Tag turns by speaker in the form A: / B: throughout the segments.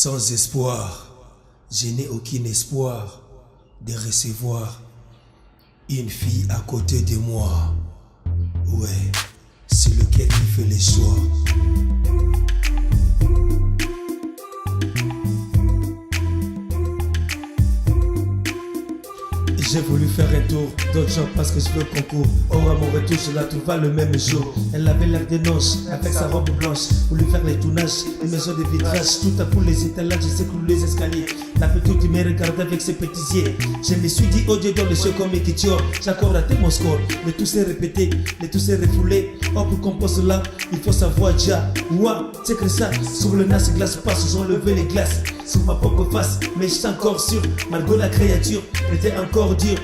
A: Sans espoir, je n'ai aucun espoir de recevoir une fille à côté de moi. Ouais, c'est lequel qui fait les choix. J'ai voulu faire un tour d'autres gens parce que je veux concours. Or à mon retour je la trouva le même jour. Elle avait l'air de noche avec sa robe blanche. Voulu faire les tournages, une maison de vitrage. Tout à coup les étalages, je s'écoule les escaliers. La petite me regardait avec ses petits yeux. Je me suis dit oh Dieu dans le ciel comme Ekitio. J'ai encore raté mon score. Le tout s'est répété, le tout s'est refoulé. Oh pour qu'on passe là, il faut savoir déjà. Ouah, c'est que ça, sur le nas glace passe, j'ai enlevé les glaces sur ma propre face, mais j'étais encore sûr, malgré la créature était encore dur.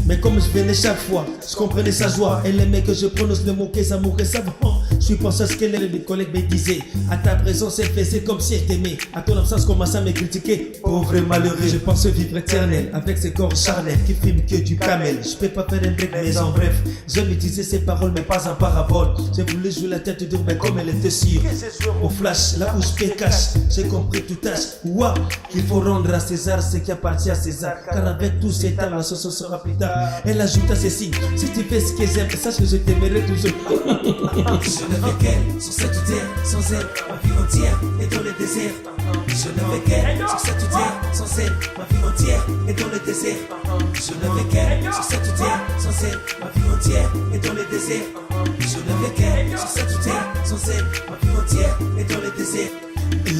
A: Mais comme je venais chaque fois, je comprenais sa joie. Elle aimait que je prononce le mot qu'elle s'amourait savant. Je suis pensé à ce qu'elle et mes collègues me disaient. À ta présence, elle faisait comme si elle t'aimait. À ton absence, commençait à me critiquer. Pauvre et malheureux, je pense vivre éternel avec ce corps charnel qui filme que du camel. Je peux pas faire un break, mais en bref, j'aime utiliser ces paroles, mais pas en parabole. J'ai voulu jouer la tête dure, mais comme elle était sûre. Au flash, là où je fais cash, j'ai compris tout tâche. Ouah, qu'il faut rendre à César ce qui appartient à César. Car avec tout cet art, la sauce sera plus tard. Elle ajouta ceci: si tu fais ce que j'aime, sache que je t'aimerai toujours.
B: Je ne veux qu'elle sur cette terre, sans elle, ma vie entière est dans le désert. Je ne veux qu'elle sur cette terre, sans elle, ma vie entière est dans le désert. Je ne veux qu'elle sur cette terre, sans elle, ma vie entière est dans le désert. Je ne veux qu'elle sur cette terre, sans elle, ma vie entière est dans le désert.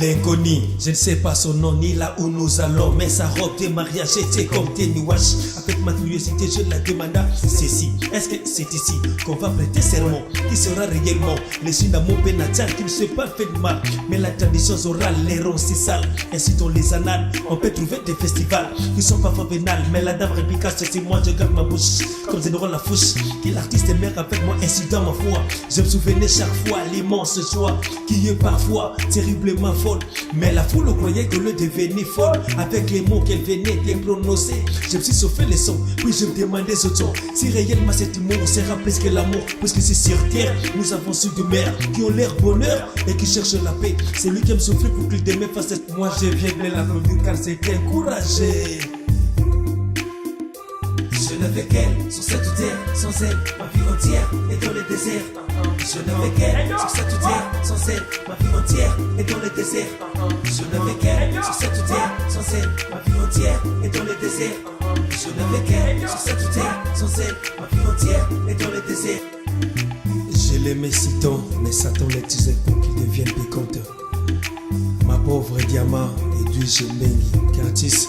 A: L'inconnu, je ne sais pas son nom ni là où nous allons, mais sa robe de mariage était comme Wash. Avec ma curiosité, je la demanda ceci: est-ce que c'est ici qu'on va prêter serment? Qui sera réellement le signe d'amour pénatal qui ne s'est pas fait de mal? Mais la tradition orale les rend si sales. Ainsi dans les annales, on peut trouver des festivals qui sont parfois vénales. Mais la dame répliqua ceci: moi je garde ma bouche comme Zénoran la fouche. Que l'artiste est mère avec moi ainsi dans ma foi. Je me souvenais chaque fois l'immense joie qui est parfois terriblement folle. Mais la foule croyait que le devenait folle avec les mots qu'elle venait de prononcer. Je me suis sauvé les sons, puis je me demandais ce ton si réellement cet humour sera plus que l'amour. Puisque c'est sur terre, nous avons su de mères qui ont l'air bonheur et qui cherchent la paix. C'est lui qui aime souffrir pour qu'il demain fasse cette. Moi je viens de l'applaudir car c'est encouragé.
B: Je ne veux qu'elle sur cette terre, sans elle, ma vie entière est dans le désert. Je ne veux qu'elle sur cette terre, sans elle, ma vie entière est dans le désert. Je ne veux qu'elle sur cette terre, sans elle, ma vie entière est dans le désert. Je ne veux qu'elle sur cette terre, sans elle, ma vie entière est dans le désert.
A: Je l'aimais si tant, mais Satan l'utilisait pour qu'il devienne piquante. Ma pauvre diamant et du Gemengi, Curtis.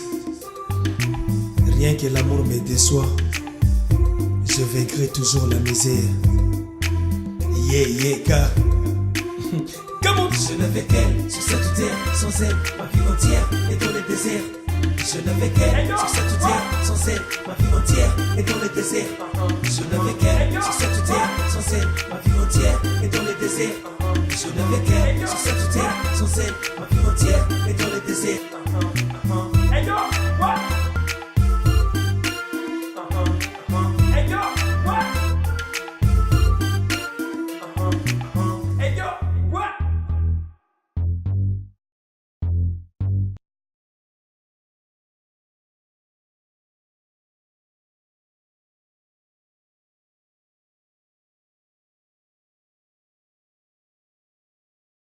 A: Rien que l'amour me déçoit, je vaincrai toujours la misère. Yeah, yeah, car. Come on.
B: Je ne veux qu'elle sur cette terre, sans elle, ma vie entière est dans le désert. Je ne veux qu'elle sur cette terre, sans elle, ma vie entière est dans le désert. Je ne veux qu'elle sur cette terre, sans elle, ma vie entière est dans le désert. Je ne veux qu'elle sur cette terre, sans elle, ma vie entière est dans le désert.